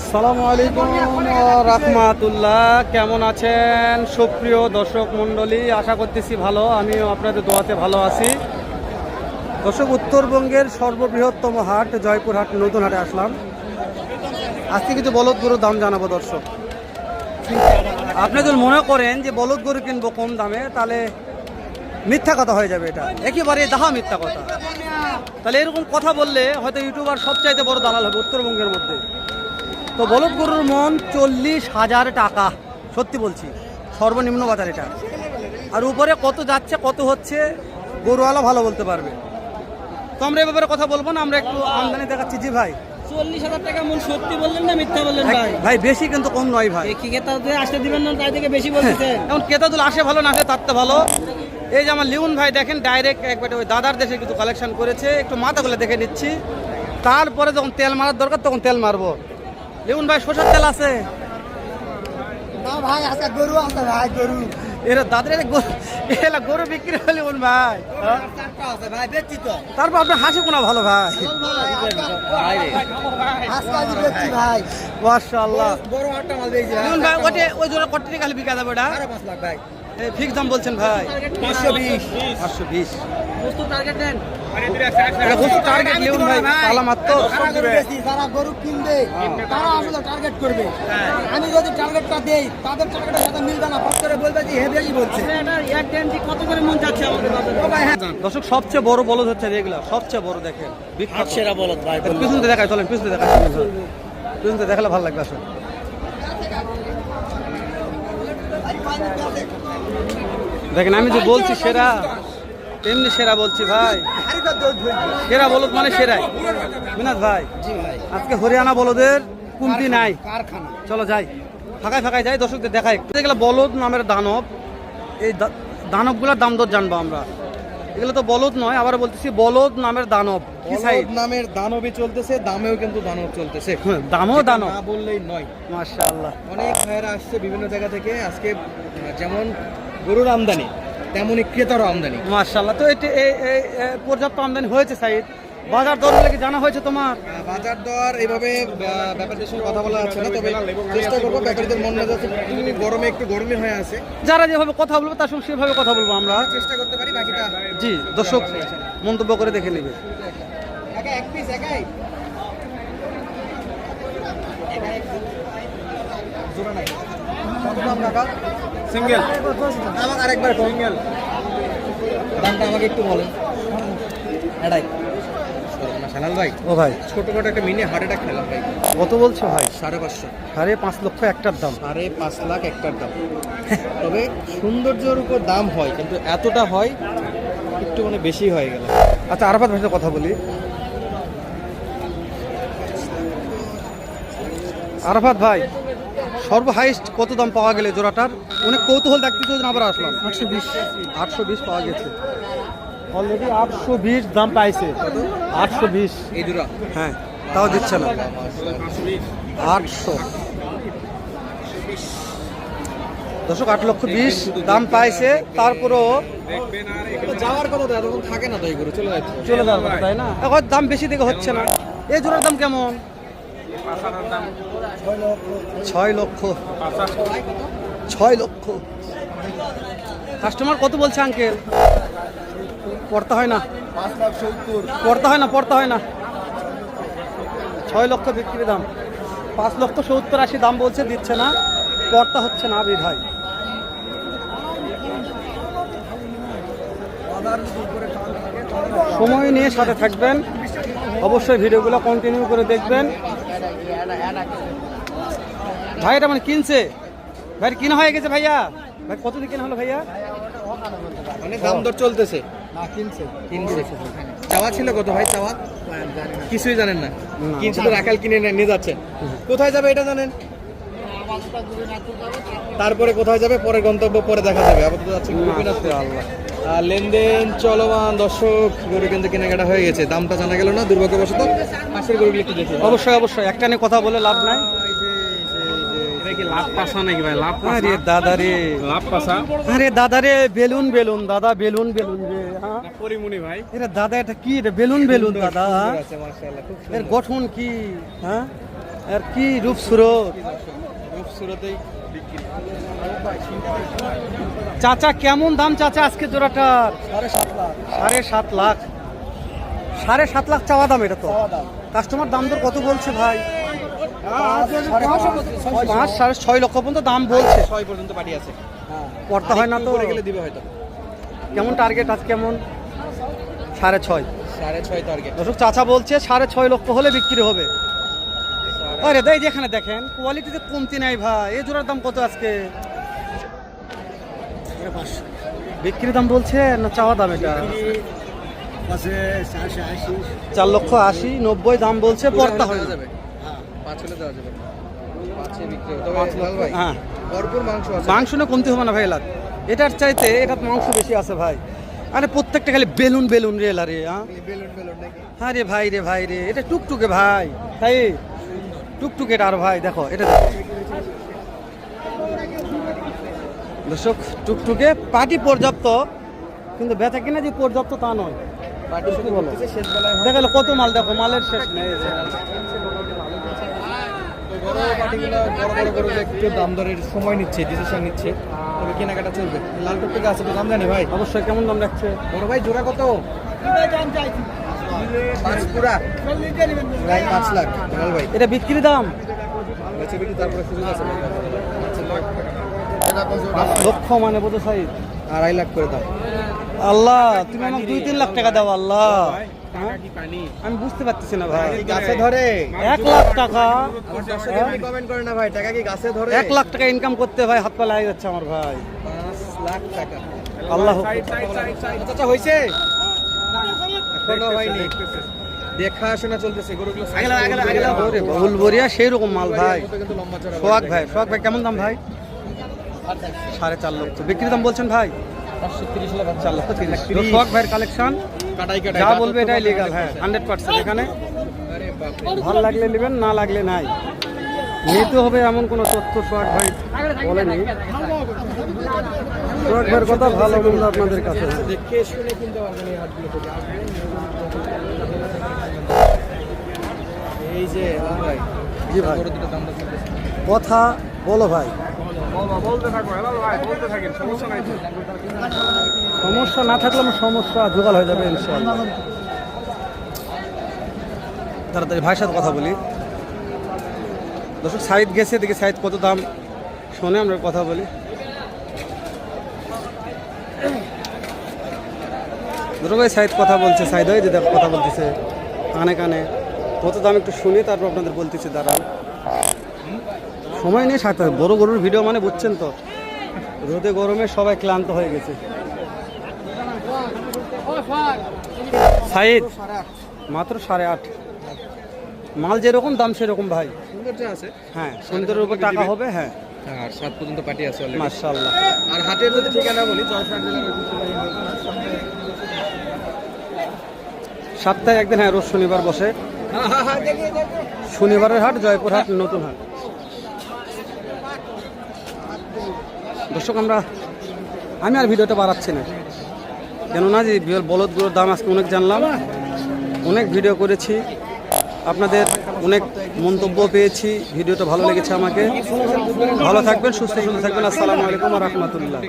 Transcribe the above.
আসসালামু আলাইকুম রাহমাতুল্লাহ। কেমন আছেন সুপ্রিয় দর্শক মণ্ডলী? আশা করতেছি ভালো, আমিও আপনাদের দোয়াতে ভালো আছি। দর্শক, উত্তরবঙ্গের সর্ববৃহত্তম হাট জয়পুরহাট নতুন হাটে আসলাম। আজকে কিছু বলদ গরুর দাম জানাবো। দর্শক, আপনি যদি মনে করেন যে বলদ গরু কিনবো কম দামে, তাহলে মিথ্যা কথা হয়ে যাবে। এটা একেবারে দাহা মিথ্যা কথা। তাহলে এরকম কথা বললে হয়তো ইউটিউবার সবচাইতে বড় দালাল হবে উত্তরবঙ্গের মধ্যে। তো বলদ গরুর মন 40,000 টাকা, সত্যি বলছি, সর্বনিম্ন বাজার এটা। আর উপরে কত যাচ্ছে কত হচ্ছে গরুওয়ালা ভালো বলতে পারবে। তো আমরা এ ব্যাপারে কথা বলবো না, আমরা একটু আমদানি দেখাচ্ছি। জি ভাই, 40,000 টাকা মন সত্যি বললেন না মিথ্যা বললেন ভাই? ভাই বেশি কিন্তু কম নয় ভাই। কি ক্রেতাদের আসতে দিবেন না, তাই থেকে বেশি বলতেছেন? এখন ক্রেতাদুল আসে ভালো, না আসে তার তো ভালো। এই যে আমার লিউন ভাই দেখেন, ডাইরেক্ট একবারে ওই দাদার দেশে কিছু কালেকশন করেছে। একটু মাথাগুলো দেখে নিচ্ছি, তারপরে যখন তেল মারার দরকার তখন তেল মারবো। লিউন ভাই, সরষের তেল আছে? না ভাই, আজকে গরু আছে ভাই, গরু। এরা দাদার এলা গরু বিক্রি হলে লিউন ভাই, আছে ভাই, বেচছি তো। তারপর আপনার হাসি কোনা ভালো ভাই। আজকে আজ বেচছি ভাই, মাশাআল্লাহ। বড় আটটা মাল বেচছি ভাই। লিউন ভাই, ওই জোড়া কত টাকা বিকা যাবে? ওটা 5 লাখ ভাই। ফিক্স দাম বলছেন ভাই? 520। 520 বস্তু টার্গেট দেন। এটা বস্তু টার্গেট লিউন ভাই, পালা মাত্র। যারা গরু কিনবে তারা আসলে টার্গেট করবে। আমি যদি টার্গেটটা দেই, তাদের টার্গেটের সাথে মিলবে না, ফট করে বলবে যে হেভি বলছে। এক ডেন্টি কত করে মন যাচ্ছে আমাদের বাজারে? ও ভাই, হ্যাঁ। দর্শক, সবচেয়ে বড় বলদ হচ্ছে এগুলা, সবচেয়ে বড় দেখেন, বিখ্যাত সেরা বলদ ভাই। পিছনতে দেখায়, চলেন পিছনতে দেখায়, পিছনতে দেখালে ভালো লাগবে। আসলে দেখেন, আমি যে বলছি সেরা, এমনি সেরা বলছি ভাই। সেরা বলদ মানে সেরাই। বিনাথ ভাই, জি ভাই, আজকে হরিয়ানা বলদের কমতি নাই। কারখানা। চলো যাই, ফাঁকায় ফাঁকায় যাই, দর্শকদের দেখাই। এগুলো বলদ নামের দানব। এই দানবগুলোর দাম দর জানবো আমরা। এগুলো তো বলদ নয়, আবার বলতেছি বলদ নামের দানব। কি সাইড নামের দানবই চলতেছে, দামেও কিন্তু দানব চলতেছে। দামও দানব, না বললেই নয়। মাশাআল্লাহ। অনেক ভাইয়েরা আসছে বিভিন্ন জায়গা থেকে। আজকে যেমন গরুর আমদানি, তেমনই ক্রেতারও আমদানি। মাশাআল্লাহ। তো এটি পর্যাপ্ত আমদানি হয়েছে সাইড। বাজার দর কি জানা হয়েছে তোমার? বাজার দর এইভাবে ব্যাপারীদের সঙ্গে কথা বলা যাচ্ছে না, তবে চেষ্টা করবো। ব্যাপারীদের মন মেজাজ একটু গরমে, একটু গরমই হয়ে আছে। যারা যেভাবে কথা বলবো তার সঙ্গে সেভাবে কথা বলবো আমরা। চেষ্টা করতে পারি বাকিটা। জি, দর্শক মন্তব্য করে দেখে নেবে। একা এক পিস, একাই জোড়া নাই। কত দাম কাকা? সিঙ্গেল আমাকে আরেকবার সিঙ্গেল দামটা আমাকে একটু বলেন। এটাই শালাল ভাই। ও ভাই, ছোটখাটো একটা মিনি হার্ট অ্যাটাক খেলাম ভাই। কত বলছো ভাই? 550। 5.5 লক্ষ একটার দাম। 5.5 লাখ একটার দাম। তবে সৌন্দর্যের উপর দাম হয়, কিন্তু এতটা হয় একটু মানে বেশি হয়ে গেল। আচ্ছা, আরাফাত ভাইয়ের সাথে কথা বলি। আরাফাত ভাই, সর্ব হাইস্ট কত দাম পাওয়া গেলে জোড়াটার? অনেক কৌতূহল দেখতে আবার আসলাম। 820 পাওয়া গেছে অলরেডি। 820 দাম পাইছে। 820 এই দুরা, হ্যাঁ, তাও দিচ্ছে না। 800 দর্শক, 8,20,000 দাম পাইছে। তারপরও যাওয়ার কথা তো এতক্ষণ থাকে না, তো এই গরু চলে যাচ্ছে। চলে যাওয়ার কথা, তাই না? এখন দাম বেশি দেখে হচ্ছে না। এই জোড়ার দাম কেমন? 6 লক্ষ। 6 লক্ষ। কাস্টমার কত বলছে আঙ্কেল? পড়তে হয় না, 5,70,000। পড়তে হয় না। 6 লক্ষ বিক্রি দাম। 5,70,000 দাম বলছে, দিচ্ছে না, পড়তা হচ্ছে না বিধায়। সময় নিয়ে সাথে থাকবেন, অবশ্যই ভিডিওগুলো কন্টিনিউ করে দেখবেন। ভাই, এটা মানে কিনছে ভাই, কিনা হয়ে গেছে ভাইয়া? ভাই কত দিয়ে কেনা হলো ভাইয়া? অনেক দাম দর চলতেছে। না, কিনছে। চাওয়া ছিল কত ভাই? চাওয়া কিছুই জানেন না। কিনছে তো রাখাল কিনে নিয়ে যাচ্ছেন। কোথায় যাবে এটা জানেন? তারপরে কোথায় যাবে পরের গন্তব্য পরে দেখা যাবে। আপাতত যাচ্ছে গোপীনাথপুর। লেনদেন চলমান। দর্শক, গরু কিন্তু কেনাকাটা হয়ে গেছে। দামটা জানা গেল না দুর্ভাগ্যবশত। পাশের গরুগুলো একটু দেখি। অবশ্যই একটা নিয়ে কথা বলে লাভ নাই। লাভ পাসা নাকি ভাই? লাভ আরে দাদা রে, লাভ পাসা। আরে দাদা রে, বেলুন দাদা, বেলুন রে। হ্যাঁ, পরিমণি ভাই। এটা দাদা এটা কি এটা বেলুন বেলুন দাদা সুন্দর আছে মাশাআল্লাহ, খুব এর সুন্দর। গঠন কি হ্যাঁ এর কি রূপ সুরত রূপ সুরতেই বিক্রি। চাচা কেমন দাম চাচা আজকে জোড়াটার 7.5 লাখ 7.5 লাখ চাওয়া দাম এটা তো কাস্টমার দাম দর কত বলছে ভাই 5-6.5 লক্ষ পর্যন্ত দাম বলছে 6 পর্যন্ত পাটি আছে। পড়তে হয় না তো উপরে গেলে দিবে হয়তো। কেমন টার্গেট আজ কেমন 6.5 6.5 টার্গেট। দর্শক চাচা বলছে 6.5 লক্ষ হলে বিক্রি হবে আরে দেই যেখানে দেখেন কোয়ালিটিতে কমতি নাই ভাই এই জোড়ার দাম কত আজকে বিক্রি দাম বলছে না চাওয়া দাম এটা 4,80,90 দাম বলছে পড়তে হয় না। যাবে। 5 হলে দেওয়া যাবে। 5 এ বিক্রি হবে। তবে লাল ভাই হ্যাঁ ভরপুর মাংস আছে। মাংস না কমতি হবে না ভাই লাগ এটার চাইতে এটা মাংস বেশি আছে ভাই আরে প্রত্যেকটা খালি বেলুন বেলুন রে লারে হ্যাঁ বেলুন বেলুন নাকি? হ্যাঁ রে ভাই রে এটা টুকটুকে ভাই তাই টুকটুকে এটা আর ভাই দেখো এটা দেখো দর্শক টুকটুকে পাটি পর্যাপ্ত কিন্তু বেচা কিনা যে পর্যাপ্ত তা নয় পাটি শুধু বলো। বলতেছে শেষ বেলায় হয়। দেখালো কত মাল দেখো মালের শেষ নেই এই যে। তো বড় পাটিগুলো বড় বড় করে একটু দাম দরের সময় নিচ্ছে, ডিসিশন নিচ্ছে। তবে কেনাকাটা চলবে। লাল টুকটুকে আছে তো দাম জানি ভাই। অবশ্যই কেমন দাম রাখছে বড় ভাই জোড়া কত? 5 পুরা। প্রায় 5 লাখ। লাল ভাই এটা বিক্রি দাম বেচে বিক্রি তারপরে সুযোগ আছে ভাই। 5 লক্ষ মানে বোঝো সাইজ 2.5 লাখ করে দাম। আল্লাহ তুমি আমাকে 2-3 লাখ টাকা দাও আল্লাহ হ্যাঁ? কি পানি? আমি বুঝতে পারতেছি না ভাই কি গাছে ধরে? 1 লাখ টাকা আমার দর্শক এমনি কমেন্ট করে না ভাই, টাকা কি গাছে ধরে? 1 লাখ টাকা ইনকাম করতে ভাই হাত পা লাগে যাচ্ছে আমার ভাই 5 লাখ টাকা। আল্লাহ চাচা হইছে? এখনো হয়নি। দেখাশোনা চলতেছে গরুগুলো। ওরে বুলবুরিয়া সেই রকম মাল ভাই কিন্তু লম্বা চড়া। সোহাগ ভাই কেমন দাম ভাই 4.5 লক্ষ বিক্রি দাম বলছেন ভাই 530 লাখ। 4 লক্ষ 30 সোহাগ ভাইয়ের কালেকশন কাটাই কাটাই যা বলবে এটাই লিগাল হ্যাঁ 100% এখানে আরে বাপ রে। ভালো লাগলে নেবেন না লাগলে নাই নিতে হবে এমন কোনো তথ্য সোহাগ ভাই বলেনি সোহাগ ভাইয়ের কথা ভালো মন্দ আপনাদের কাছে দেখে শুনে কিনতে পারবেন এই হাটগুলো থেকে। এই যে লাল ভাই জি ভাই গরু দুটো দাম দর করতেছে। কথা বলো ভাই সমস্যা না থাকলে আমার সমস্যা জোগাড় হয়ে যাবে ইনশাআল্লাহ তাড়াতাড়ি ভাইয়ের সাথে কথা বলি দর্শক সাইদ গেছে দেখি সাইদ কত দাম শোনে আমরা কথা বলি দর্শক ভাই সাইদ কথা বলছে সাইদ ভাই যে কথা বলতেছে কানে কানে কত দাম একটু শুনি তারপর আপনাদের বলতেছি দাঁড়ান সময় নেই সাথে বড় গরুর ভিডিও মানে বুঝছেন তো রোদে গরমে সবাই ক্লান্ত হয়ে গেছে সাইদ মাত্র 8.5 মাল যেরকম দাম সেরকম ভাই সৌন্দর্য আছে। হ্যাঁ সুন্দরের উপর টাকা হবে হ্যাঁ আর 7 পর্যন্ত পার্টি আছে অলরেডি। মাশাআল্লাহ আর হাটের যদি ঠিকানা বলি জয়পুরহাট জেলার ঐতিহ্যবাহী সপ্তাহে একদিন হ্যাঁ রোজ শনিবার বসে শনিবারের হাট জয়পুরহাট নতুন হাট দর্শক আমি আর ভিডিওটা বাড়াচ্ছি না কেননা যে বলদগুলোর দাম আজকে অনেক জানলাম অনেক ভিডিও করেছি আপনাদের অনেক মন্তব্য পেয়েছি ভিডিওটা ভালো লেগেছে আমাকে ভালো থাকবেন সুস্থ থাকবেন আসসালামু আলাইকুম ওয়া রাহমাতুল্লাহ